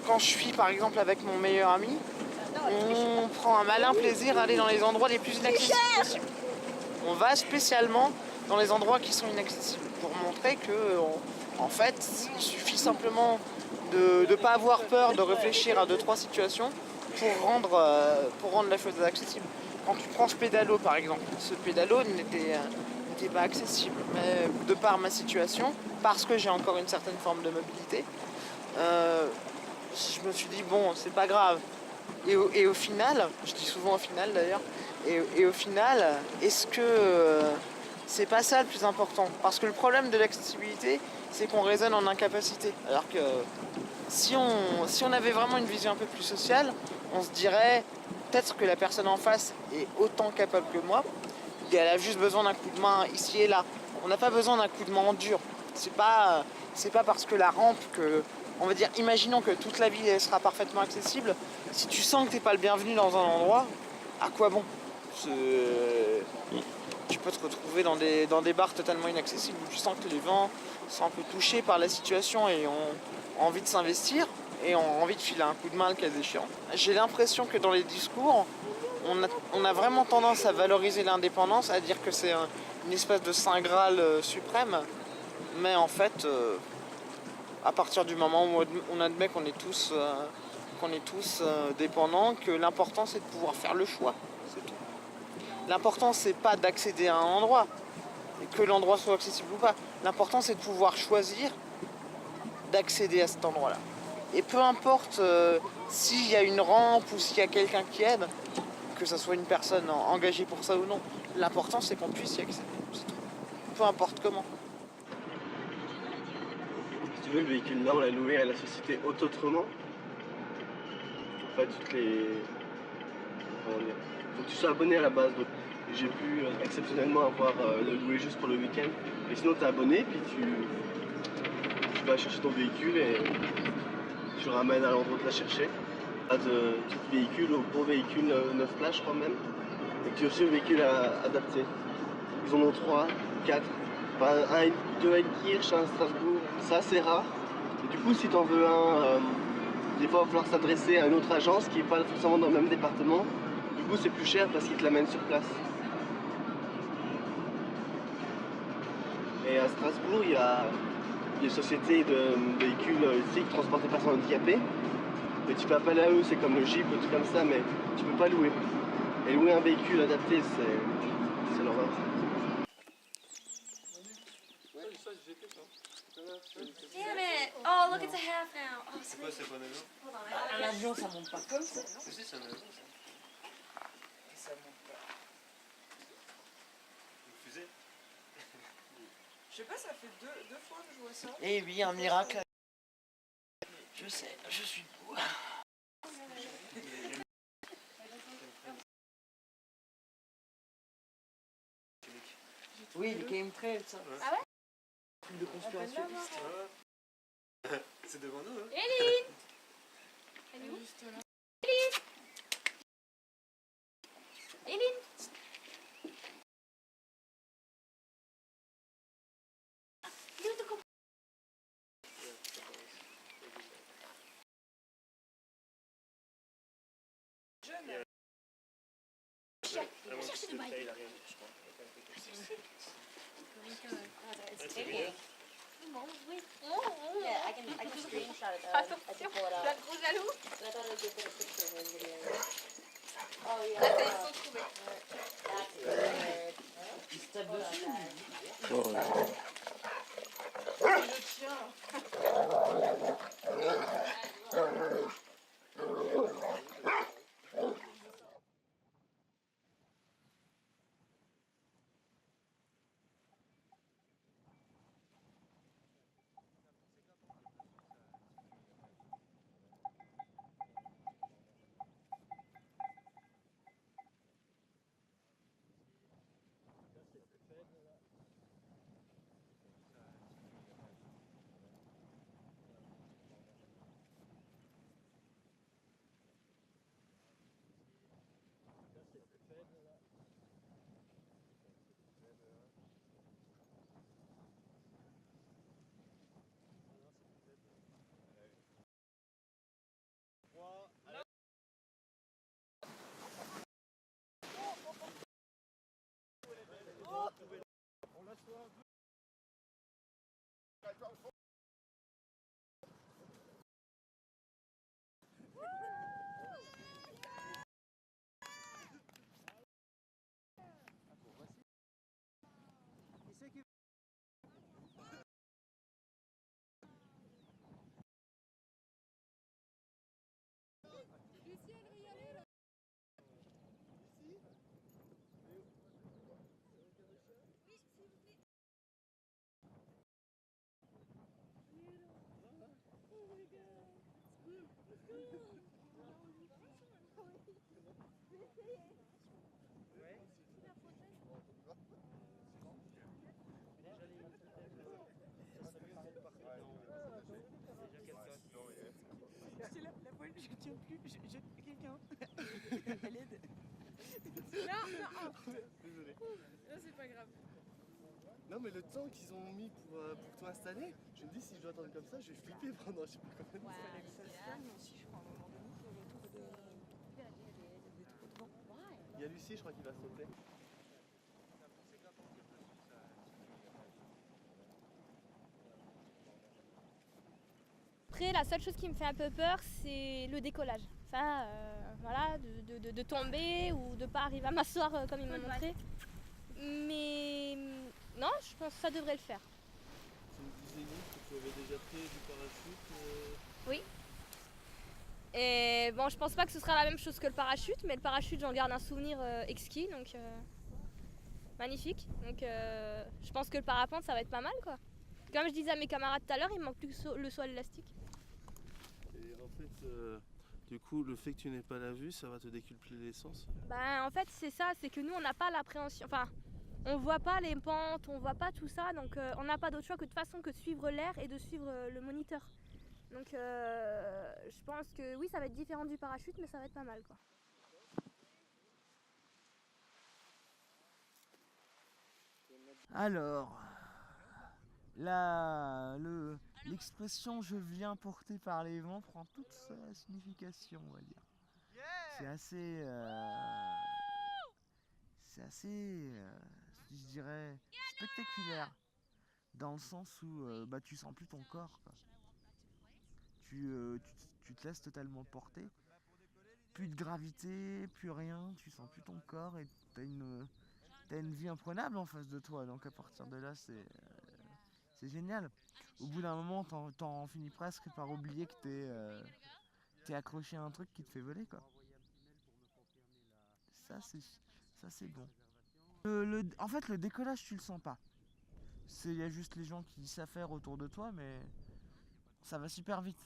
quand je suis par exemple avec mon meilleur ami, on prend un malin plaisir à aller dans les endroits les plus inaccessibles possibles. On va spécialement dans les endroits qui sont inaccessibles pour montrer que, en fait, il suffit simplement de ne pas avoir peur, de réfléchir à 2-3 situations pour rendre la chose accessible. Quand tu prends ce pédalo par exemple, ce pédalo n'était pas accessible, mais de par ma situation, parce que j'ai encore une certaine forme de mobilité, je me suis dit bon, c'est pas grave. Et au final, je dis souvent au final d'ailleurs, et au final, est-ce que c'est pas ça le plus important? Parce que le problème de l'accessibilité, c'est qu'on raisonne en incapacité. Alors que si on avait vraiment une vision un peu plus sociale, on se dirait peut-être que la personne en face est autant capable que moi, et elle a juste besoin d'un coup de main ici et là. On n'a pas besoin d'un coup de main en dur. C'est pas parce que la rampe que... On va dire, imaginons que toute la ville elle sera parfaitement accessible. Si tu sens que t'es pas le bienvenu dans un endroit, à quoi bon? Tu peux te retrouver dans des bars totalement inaccessibles où tu sens que les gens sont un peu touchés par la situation et ont envie de s'investir et ont envie de filer un coup de main le cas échéant. J'ai l'impression que dans les discours, on a vraiment tendance à valoriser l'indépendance, à dire que c'est une espèce de saint graal suprême, mais en fait, à partir du moment où on admet qu'on est tous, dépendants, que l'important c'est de pouvoir faire le choix, c'est tout. L'important c'est pas d'accéder à un endroit, et que l'endroit soit accessible ou pas. L'important c'est de pouvoir choisir d'accéder à cet endroit-là. Et peu importe s'il y a une rampe ou s'il y a quelqu'un qui aide, que ce soit une personne engagée pour ça ou non, l'important c'est qu'on puisse y accéder, c'est tout. Peu importe comment. Si tu veux, le véhicule là, on l'a loué à la société Auto-Autrement. En fait, toutes les... Comment dire? Faut que tu sois abonné à la base. Donc, j'ai pu exceptionnellement avoir le louer juste pour le week-end. Et sinon, t'es abonné, puis tu vas chercher ton véhicule et tu ramènes à l'endroit de la chercher. Pas de tout véhicule au beau véhicule 9 places, je crois même. Et tu as aussi un véhicule adapté. Ils en ont 3, 4. Enfin, deux à Kirch, un à Strasbourg. Ça, c'est rare. Et du coup, si t'en veux un, des fois, il va falloir s'adresser à une autre agence qui n'est pas forcément dans le même département. Du coup, c'est plus cher parce qu'ils te l'amènent sur place. Et à Strasbourg, il y a des sociétés de véhicules ici qui transportent des personnes handicapées. Et tu peux appeler à eux, c'est comme le Jeep, ou tout comme ça, mais tu peux pas louer. Et louer un véhicule adapté, c'est l'horreur. Damn it! Oh, look, it's a half now. Oh, C'est quoi, c'est pas un avion? Hold on. Un avion ça monte pas comme ça, non? Si, c'est un avion, ça. Ça monte pas. Une fusée? Je sais pas, ça fait deux fois que je vois ça. Eh oui, un miracle. Je sais, je suis beau. Oui, le Game Trail, ça. Ah ouais? Truc de conspirationniste. C'est devant nous, hein? Éline! Elle est où? Juste là. Éline! Jeune. Cherchez du bail. Il a rien dit, je crois. It's taking. Yeah, I can screenshot it. I can pull it T'as out. le gros jaloux? But I thought it was good for the picture when video. Oh Ah, yeah. ils sont trouvés. That's good. Il se tape dessus. Le chien. C'est la voile, je tiens plus, j'ai quelqu'un. Elle aide. Non, Désolé. non, c'est pas grave. Non mais le temps qu'ils ont mis pour tout installer, je me dis si je dois attendre comme ça, je vais flipper pendant je sais pas combien de temps. Il fallait que ça se calme aussi, je crois, à un moment donné, il y avait trop de vent. Il y a Lucie, je crois qu'il va sauter. Après, la seule chose qui me fait un peu peur, c'est le décollage. Ça, voilà, de tomber ou de pas arriver à m'asseoir comme il m'a montré. Mais non, je pense que ça devrait le faire. Tu me disais que tu avais déjà pris du parachute Oui. Et bon, je pense pas que ce sera la même chose que le parachute, mais le parachute, j'en garde un souvenir exquis, donc magnifique. Donc je pense que le parapente, ça va être pas mal, quoi. Comme je disais à mes camarades tout à l'heure, il me manque plus que le saut à l'élastique. Et en fait, du coup, le fait que tu n'aies pas la vue, ça va te décupler l'essence. Ben, en fait, c'est ça, c'est que nous, on n'a pas l'appréhension. Enfin, on voit pas les pentes, on voit pas tout ça, donc on n'a pas d'autre choix que de façon que de suivre l'air et de suivre le moniteur. Donc je pense que oui, ça va être différent du parachute, mais ça va être pas mal, quoi. Alors, l'expression je viens porté par les vents prend toute sa signification, on va dire. C'est assez, je dirais, spectaculaire. Dans le sens où tu sens plus ton corps, quoi. Tu te laisses totalement porter. Plus de gravité, plus rien, tu sens plus ton corps et t'as une vie imprenable en face de toi. Donc à partir de là, c'est génial. Au bout d'un moment, t'en finis presque par oublier que t'es accroché à un truc qui te fait voler, quoi. Ça c'est bon. En fait, le décollage, tu le sens pas. Il y a juste les gens qui savent faire autour de toi, mais ça va super vite.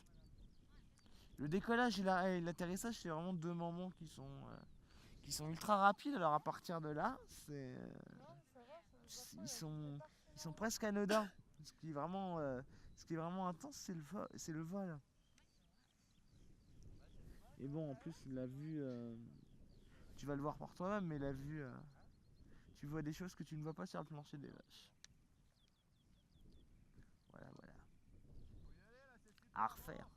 Le décollage et l'atterrissage, c'est vraiment deux moments qui sont ultra rapides. Alors à partir de là, ils sont presque anodins. Ce qui est vraiment intense, c'est le vol. Et bon, en plus, la vue, tu vas le voir par toi-même, mais la vue, tu vois des choses que tu ne vois pas sur le plancher des vaches. Voilà. À refaire.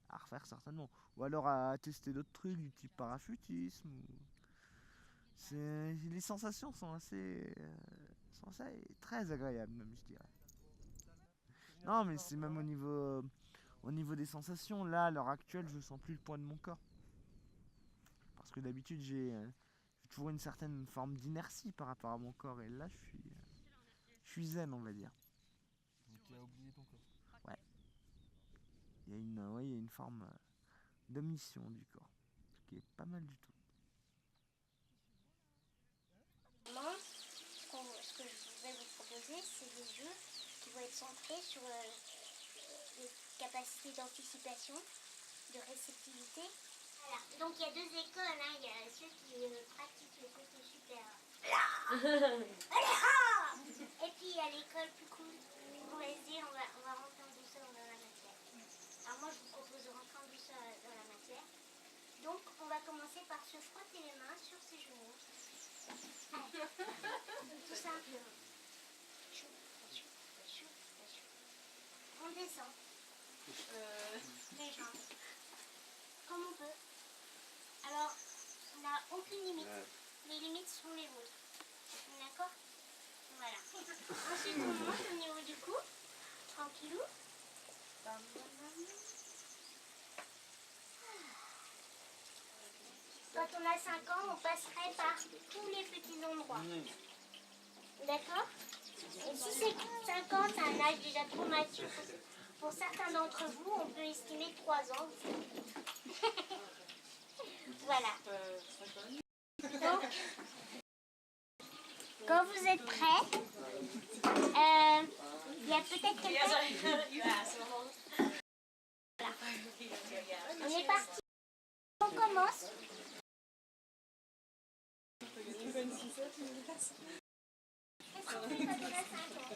À refaire certainement. Ou alors à tester d'autres trucs du type parachutisme. Les sensations sont assez très agréables même, je dirais. Non, mais c'est même au niveau des sensations. Là, à l'heure actuelle, je sens plus le poids de mon corps. Parce que d'habitude, j'ai toujours une certaine forme d'inertie par rapport à mon corps. Et là, je suis zen, on va dire. Donc tu as oublié ton corps. Ouais. Il y a une forme d'omniscience du corps. Ce qui est pas mal du tout. Moi, ce que je vais vous proposer, c'est des jeux qui vont être centrés sur les capacités d'anticipation, de réceptivité. Voilà. Donc il y a deux écoles, hein. Il y a ceux qui pratiquent le côté super. Et puis il y a l'école plus cool. On va se dire, on va rentrer en douceur dans la matière. Alors moi je vous propose de rentrer en douceur dans la matière. Donc on va commencer par se frotter les mains sur ses genoux. Tout simplement. On descend. Les jambes. Comme on peut. Alors, on n'a aucune limite. les limites sont les vôtres. D'accord? Voilà. Ensuite, on monte au niveau du cou. Tranquillou. Bam, bam, bam. Quand on a 5 ans, on passerait par tous les petits endroits. D'accord? Et si c'est 5 ans, c'est un âge déjà trop mature. Pour certains d'entre vous, on peut estimer 3 ans. Voilà. Donc, quand vous êtes prêts, il y a peut-être quelqu'un. Voilà. On est parti. On commence. Qu'est-ce qu'on fait quand on a 5 ans?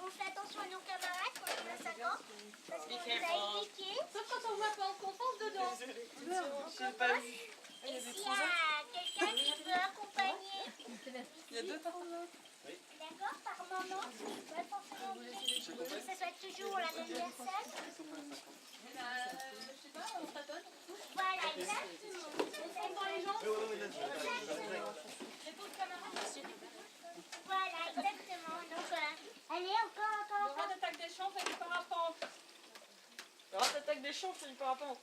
On fait attention à nos camarades quand on a 5 ans. Parce qu'on nous a expliqué. Sauf quand on voit qu'on fonce dedans. Et s'il y a quelqu'un qui peut accompagner, Il y a deux personnes. d'accord, par moment, pas forcément obligé que ce soit toujours la même personne. Je sais pas, on tâtonne. Voilà, exactement. Dans les gens. Exactement. Les pauvres camarades. Voilà, exactement. Donc, allez, encore. Le rat-attaque des champs fait du parapente. Le rat-attaque des champs fait du parapente.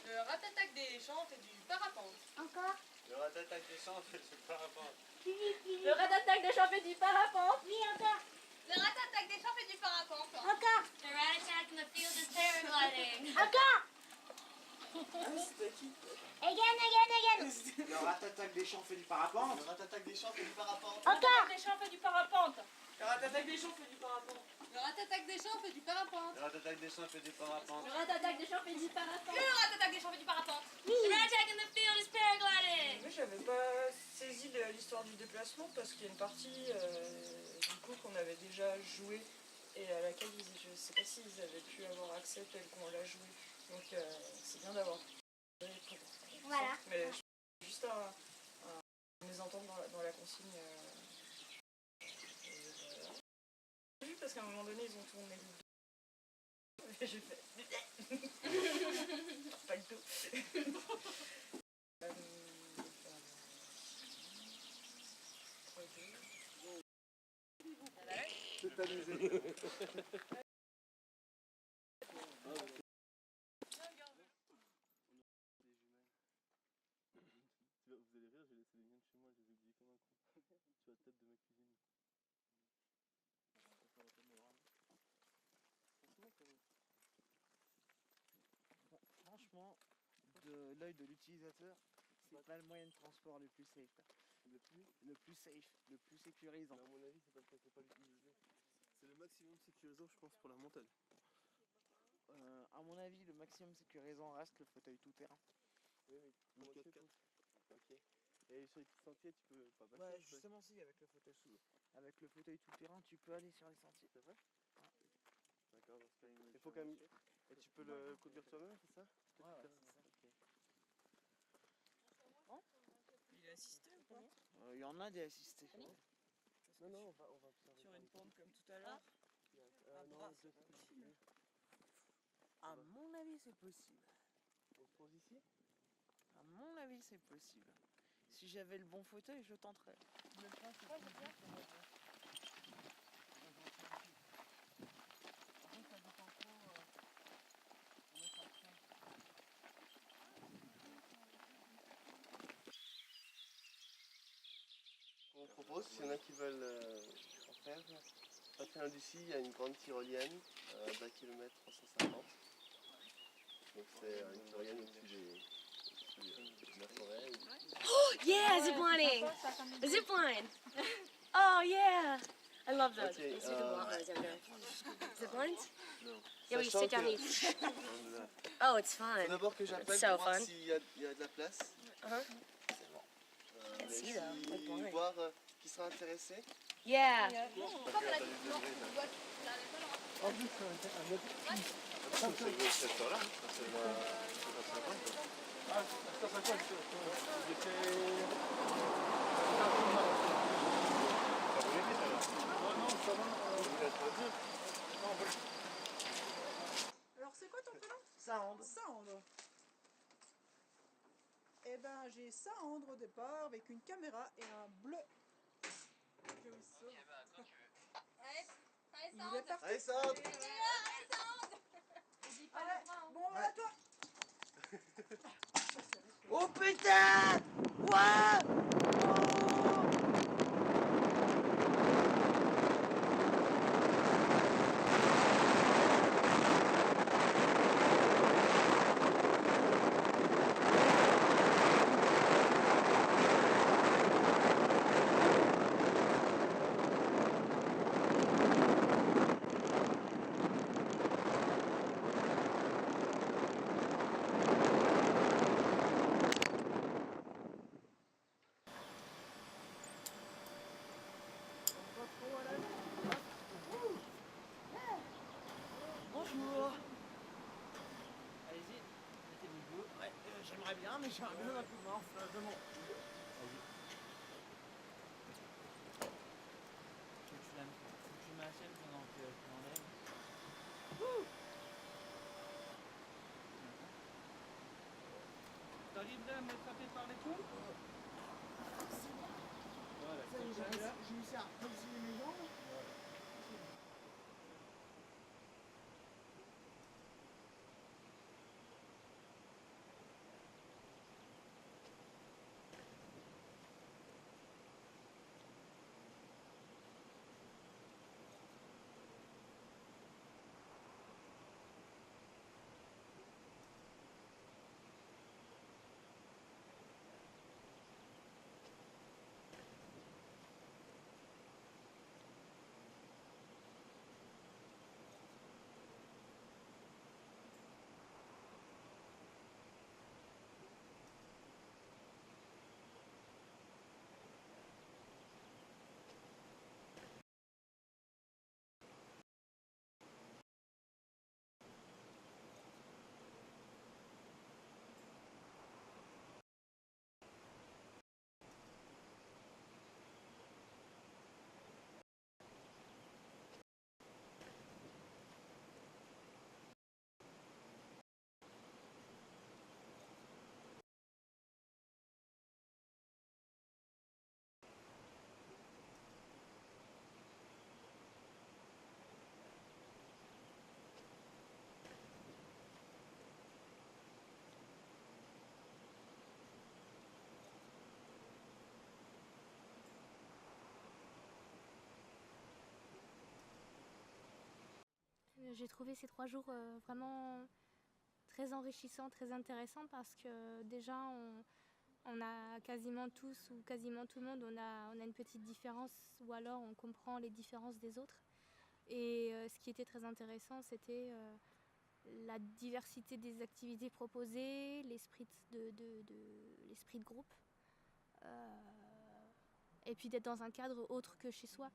Le rat-attaque des champs fait du parapente. Encore. Le rat-attaque des champs fait du parapente. Le rat-attaque des champs fait du parapente. Oui, encore. Le rat-attaque des champs fait du parapente. Encore. The rat-attack in the field is paragliding. Encore. Again. Le rat-attaque des champs fait du parapente. Le rat-attaque des champs fait du parapente. Encore. Des champs fait du parapente. Le rat-attaque des champs fait du parapente. Le rat-attaque des champs fait du parapente. Le rat-attaque des champs fait du parapente. Le rat-attaque des champs fait du parapente. Le rat-attaque des champs fait du parapente. The rat-attack in the field is paragliding. Moi, j'avais pas saisi l'histoire du déplacement parce qu'il y a une partie du coup qu'on avait déjà joué et à laquelle je sais pas s'ils avaient pu avoir accès tel qu'on l'a joué. Donc c'est bien d'avoir. Voilà. Mais juste à mésentendre dans la consigne. J'ai vu parce qu'à un moment donné ils ont tourné le dos. Et j'ai fait. Pas du tout. C'est amusé. Vous allez rire, j'ai laissé les miennes chez moi, je les ai oubliées comme un con. Tu as la tête de ma cuisine. Franchement, de l'œil de l'utilisateur, c'est pas le moyen de transport le plus safe. Le plus safe, le plus sécurisant. Mais à mon avis, c'est parce qu'on ne sait pas l'utiliser. C'est le maximum sécurisant, je pense, pour la montagne. À mon avis, le maximum sécurisant reste le fauteuil tout-terrain. Oui, mais comment tu fais pour... Ok. Et sur les petits sentiers, tu peux pas passer. Ouais, justement, si, avec le fauteuil tout-terrain, tu peux aller sur les sentiers. C'est vrai? D'accord, dans ce cas, il faut quand même... Et tu peux le conduire toi-même, c'est ça? Ouais, c'est ça. Il est assisté ou pas? Il y en a des assistés. Non, on va observer. Sur une pente comme tout à l'heure. Non, c'est pas possible. À mon avis, c'est possible. on se pose ici? À mon avis, c'est possible. Si j'avais le bon fauteuil, je tenterais. On propose, s'il y en a qui veulent en faire, pas très loin d'ici, il y a une grande tyrolienne d'1 km 350. Donc c'est une tyrolienne au-dessus de la forêt. Yeah, ziplining! Zipline! Oh, yeah! I love those. Okay, I used to do a lot when I was younger. Ziplines? Non. Yeah, we sit down and eat. Oh, it's fun. Faut d'abord que j'appelle It's so pour voir fun. s'il y a de la place. Uh-huh. Mais see though, like si blind. voir qui sera intéressé. Yeah. Alors, c'est quoi ton prénom? Sandre. Sandre. Eh ben, j'ai Sandre au départ avec une caméra et un bleu. Il est parti. Allez, Sandre. Allez, bon, à toi. Oh putain! Ouah! Bonjour. Allez-y, mettez-vous debout. Ouais, j'aimerais bien, mais j'ai un peu de morphle de mon. Tu m'achèves pendant que je m'enlève. T'arrives à me taper par l'épaule? Voilà, comme ça. J'ai eu ça, comme si mes jambes. J'ai trouvé ces 3 jours vraiment très enrichissants, très intéressants parce que déjà on a quasiment tous ou quasiment tout le monde, on a une petite différence ou alors on comprend les différences des autres. Et ce qui était très intéressant, c'était la diversité des activités proposées, l'esprit de groupe, et puis d'être dans un cadre autre que chez soi.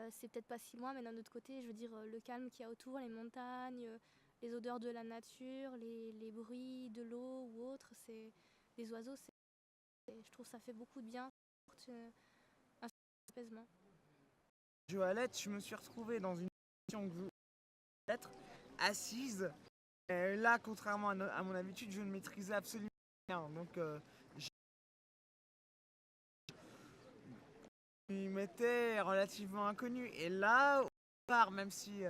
C'est peut-être pas si loin, mais d'un autre côté, je veux dire, le calme qu'il y a autour, les montagnes, les odeurs de la nature, les bruits de l'eau ou autre, c'est des oiseaux, je trouve que ça fait beaucoup de bien, un apaisement. Joëlette, je me suis retrouvée dans une situation que vous être assise. Là, contrairement à mon habitude, je ne maîtrisais absolument rien. Donc, il m'était relativement inconnu. Et là, au départ, même si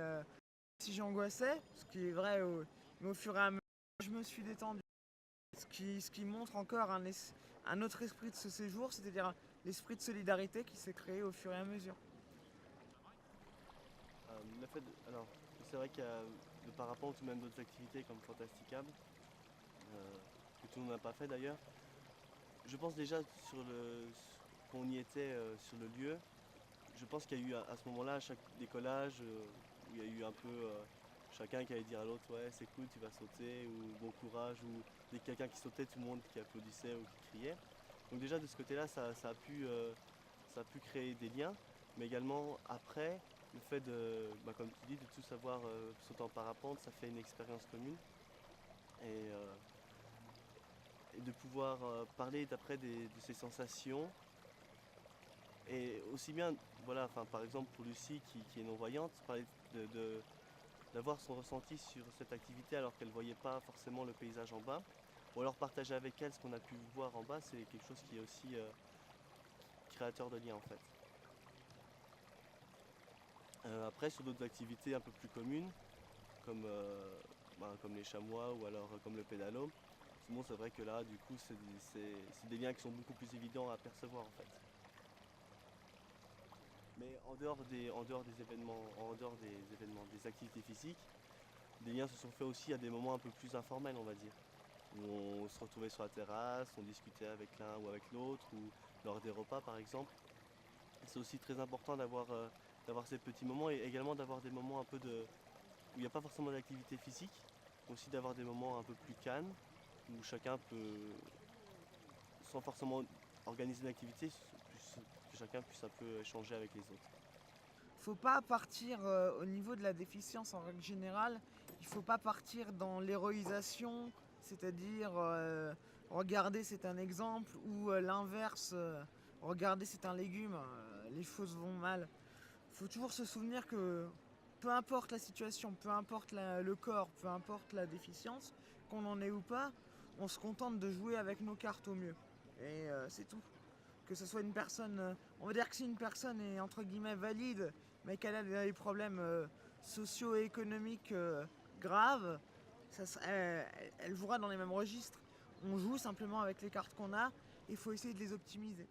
j'angoissais, ce qui est vrai, mais au fur et à mesure, je me suis détendu. Ce qui montre encore un autre esprit de ce séjour, c'est-à-dire l'esprit de solidarité qui s'est créé au fur et à mesure. Alors, c'est vrai qu'il y a le parapente ou même d'autres activités comme Fantasticable, que tout le monde n'a pas fait d'ailleurs. Je pense déjà qu'on y était sur le lieu. Je pense qu'il y a eu à ce moment-là, à chaque décollage, où il y a eu un peu chacun qui allait dire à l'autre ouais c'est cool tu vas sauter ou bon courage ou dès que quelqu'un qui sautait tout le monde qui applaudissait ou qui criait. Donc déjà de ce côté-là ça a pu créer des liens, mais également après le fait de, comme tu dis, de tous savoir sauter en parapente, ça fait une expérience commune et de pouvoir parler d'après de ces sensations. Et aussi bien, voilà, par exemple pour Lucie qui est non-voyante, parler d'avoir son ressenti sur cette activité alors qu'elle ne voyait pas forcément le paysage en bas, ou alors partager avec elle ce qu'on a pu voir en bas, c'est quelque chose qui est aussi créateur de liens en fait. Après sur d'autres activités un peu plus communes, comme les chamois ou alors comme le pédalo, bon, c'est vrai que là du coup c'est des liens qui sont beaucoup plus évidents à percevoir en fait. Mais en dehors des événements, des activités physiques, des liens se sont faits aussi à des moments un peu plus informels, on va dire. Où on se retrouvait sur la terrasse, on discutait avec l'un ou avec l'autre, ou lors des repas par exemple. C'est aussi très important d'avoir ces petits moments et également d'avoir des moments un peu où il n'y a pas forcément d'activité physique, aussi d'avoir des moments un peu plus calmes, où chacun peut, sans forcément organiser une activité, que chacun puisse un peu échanger avec les autres. Faut pas partir au niveau de la déficience en règle générale, il faut pas partir dans l'héroïsation, c'est-à-dire regarder c'est un exemple, ou l'inverse, regarder c'est un légume, les choses vont mal. Faut toujours se souvenir que peu importe la situation, peu importe le corps, peu importe la déficience, qu'on en ait ou pas, on se contente de jouer avec nos cartes au mieux. Et c'est tout. Que ce soit une personne, on va dire que si une personne est entre guillemets valide, mais qu'elle a des problèmes socio-économiques graves, elle jouera dans les mêmes registres. On joue simplement avec les cartes qu'on a, et il faut essayer de les optimiser.